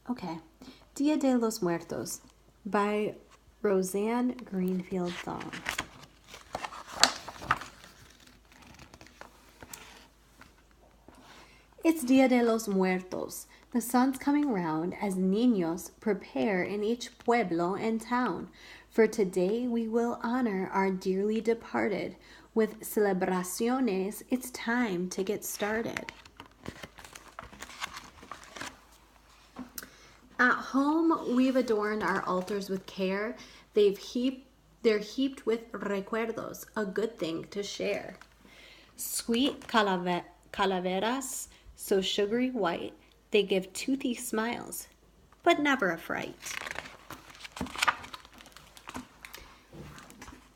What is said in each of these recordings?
Okay. Dia de los Muertos by Roseanne Greenfield Thong. It's Dia de los Muertos. The sun's coming round as niños prepare in each pueblo and town. For today we will honor our dearly departed. With celebraciones, it's time to get started. At home, we've adorned our altars with care. They're heaped with recuerdos, a good thing to share. Sweet calaveras, so sugary white, they give toothy smiles, but never a fright.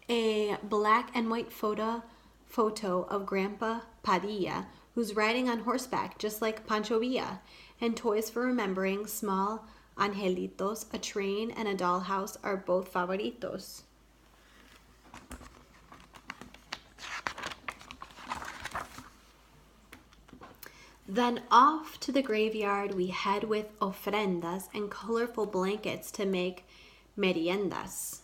A black and white photo of Grandpa Padilla, who's riding on horseback just like Pancho Villa, and toys for remembering, small angelitos, a train, and a dollhouse are both favoritos. Then off to the graveyard we head with ofrendas and colorful blankets to make meriendas.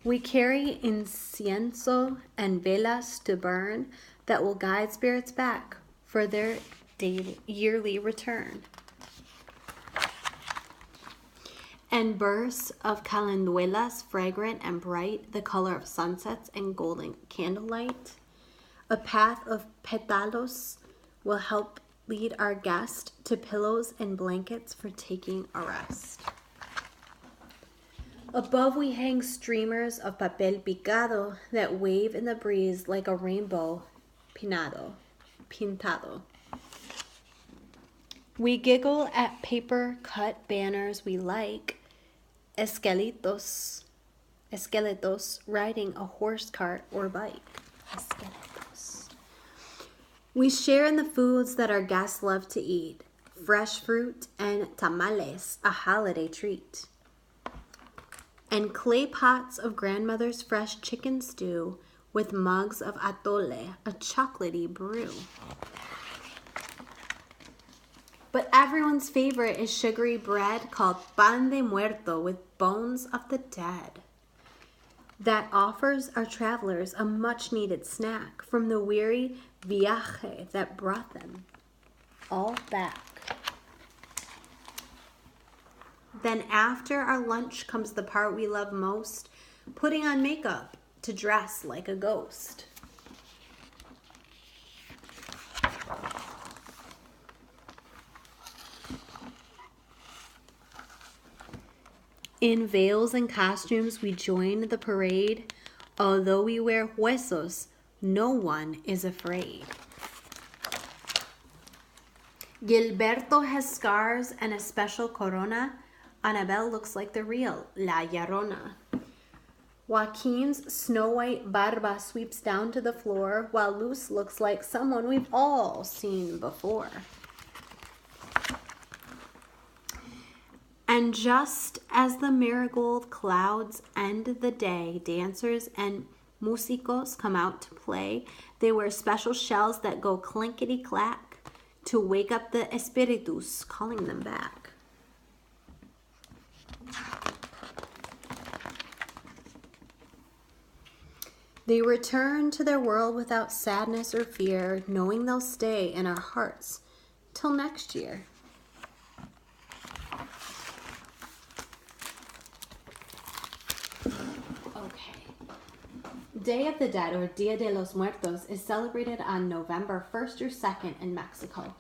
We carry incienso and velas to burn that will guide spirits back for their yearly return. And bursts of calenduelas, fragrant and bright, the color of sunsets and golden candlelight. A path of petalos will help lead our guest to pillows and blankets for taking a rest. Above we hang streamers of papel picado that wave in the breeze like a rainbow pintado. We giggle at paper cut banners we like, esqueletos riding a horse cart or bike. Esqueletos. We share in the foods that our guests love to eat, fresh fruit and tamales, a holiday treat. And clay pots of grandmother's fresh chicken stew with mugs of atole, a chocolatey brew. But everyone's favorite is sugary bread called pan de muerto with bones of the dead. That offers our travelers a much-needed snack from the weary viaje that brought them all back. Then after our lunch comes the part we love most, putting on makeup to dress like a ghost. In veils and costumes we join the parade. Although we wear huesos, no one is afraid. Gilberto has scars and a special corona. Annabelle looks like the real La Llorona. Joaquin's snow-white barba sweeps down to the floor, while Luz looks like someone we've all seen before. And just as the marigold clouds end the day, dancers and músicos come out to play. They wear special shells that go clinkety-clack to wake up the espíritus, calling them back. They return to their world without sadness or fear, knowing they'll stay in our hearts till next year. Okay. Day of the Dead, or Dia de los Muertos, is celebrated on November 1st or 2nd in Mexico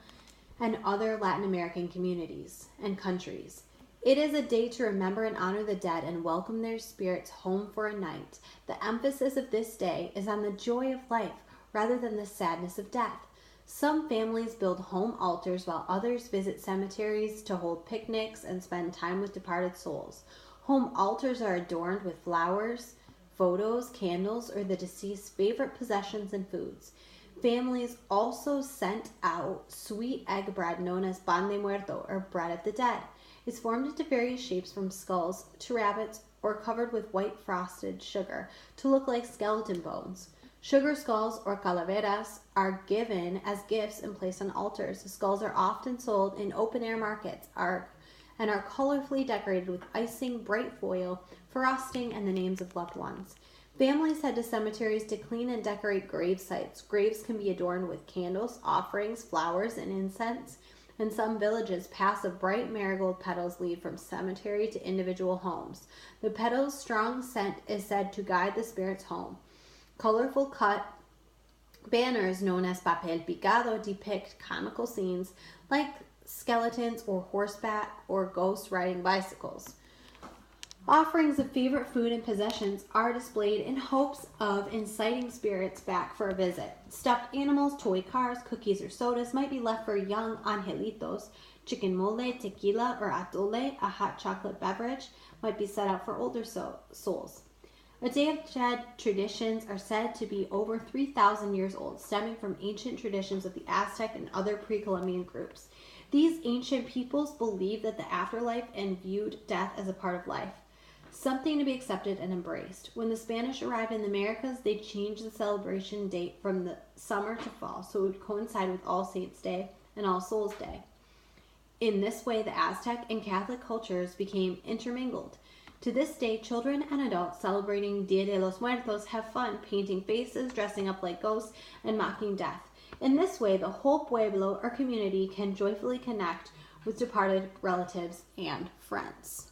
and other Latin American communities and countries. It is a day to remember and honor the dead and welcome their spirits home for a night. The emphasis of this day is on the joy of life rather than the sadness of death. Some families build home altars while others visit cemeteries to hold picnics and spend time with departed souls. Home altars are adorned with flowers, photos, candles, or the deceased's favorite possessions and foods. Families also sent out sweet egg bread known as pan de muerto, or bread of the dead. It's formed into various shapes from skulls to rabbits or covered with white frosted sugar to look like skeleton bones. Sugar skulls, or calaveras, are given as gifts and placed on altars. The skulls are often sold in open-air markets and are colorfully decorated with icing, bright foil, frosting, and the names of loved ones. Families head to cemeteries to clean and decorate grave sites. Graves can be adorned with candles, offerings, flowers, and incense. In some villages, paths of bright marigold petals lead from cemetery to individual homes. The petals' strong scent is said to guide the spirits home. Colorful cut banners known as papel picado depict comical scenes like skeletons or horseback or ghosts riding bicycles. Offerings of favorite food and possessions are displayed in hopes of inciting spirits back for a visit. Stuffed animals, toy cars, cookies, or sodas might be left for young angelitos. Chicken mole, tequila, or atole, a hot chocolate beverage, might be set out for older souls. A Day of Dead traditions are said to be over 3,000 years old, stemming from ancient traditions of the Aztec and other pre-Columbian groups. These ancient peoples believed that the afterlife and viewed death as a part of life, something to be accepted and embraced. When the Spanish arrived in the Americas, they changed the celebration date from the summer to fall, so it would coincide with All Saints' Day and All Souls' Day. In this way, the Aztec and Catholic cultures became intermingled. To this day, children and adults celebrating Dia de los Muertos have fun painting faces, dressing up like ghosts, and mocking death. In this way, the whole pueblo or community can joyfully connect with departed relatives and friends.